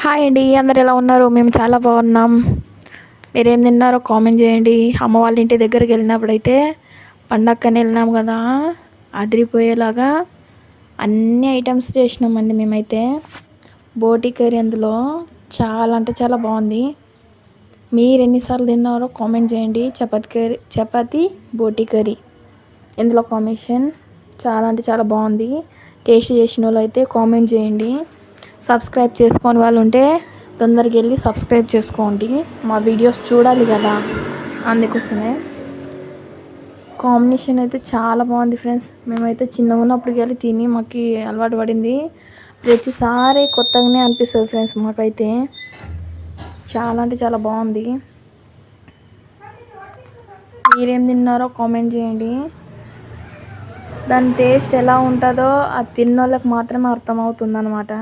Hi అండి, అందరు ఎలా ఉన్నారు? మేము చాలా బాగున్నాం. మీరేం తిన్నారో కామెంట్ చేయండి. అమ్మ వాళ్ళ ఇంటి దగ్గరికి వెళ్ళినప్పుడైతే పండక్కని వెళ్ళినాం కదా, అదిరిపోయేలాగా అన్ని ఐటమ్స్ చేసినామండి మేమైతే. బోటి కర్రీ అందులో చాలా అంటే చాలా బాగుంది. మీరు ఎన్నిసార్లు తిన్నారో కామెంట్ చేయండి. చపాతీ బోటి కర్రీ ఇందులో కాంబినేషన్ చాలా అంటే చాలా బాగుంది. టేస్ట్ చేసిన వాళ్ళు అయితే కామెంట్ చేయండి. సబ్స్క్రైబ్ చేసుకొని వాళ్ళు ఉంటే తొందరగా వెళ్ళి సబ్స్క్రైబ్ చేసుకోండి. మా వీడియోస్ చూడాలి కదా, అందుకోసమే. కాంబినేషన్ అయితే చాలా బాగుంది ఫ్రెండ్స్. మేమైతే చిన్నగా ఉన్నప్పటికి వెళ్ళి తిని మాకు అలవాటు పడింది. ప్రతిసారి కొత్తగానే అనిపిస్తుంది ఫ్రెండ్స్ మాకైతే. చాలా అంటే చాలా బాగుంది. మీరేం తిన్నారో కామెంట్ చేయండి. దాని టేస్ట్ ఎలా ఉంటుందో అది తిన్న వాళ్ళకి మాత్రమే అర్థమవుతుంది అన్నమాట.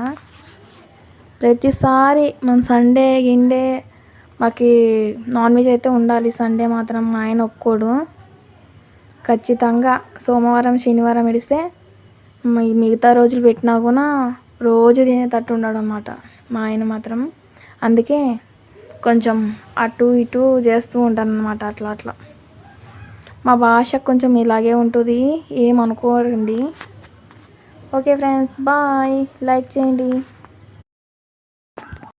ప్రతిసారి మనం సండే మాకు నాన్ వెజ్ అయితే ఉండాలి. సండే మాత్రం మా ఆయన ఒప్పుకోడు. ఖచ్చితంగా సోమవారం శనివారం ఇడిస్తే మిగతా రోజులు పెట్టినా కూడా రోజు తినేటట్టు ఉన్నాడు అన్నమాట మా ఆయన మాత్రం. అందుకే కొంచెం అటు ఇటు చేస్తూ ఉంటాను అన్నమాట. అట్లా మా భాష కొంచెం ఇలాగే ఉంటుంది, ఏమనుకోరండి. Okay friends, bye. లైక్ చేయండి.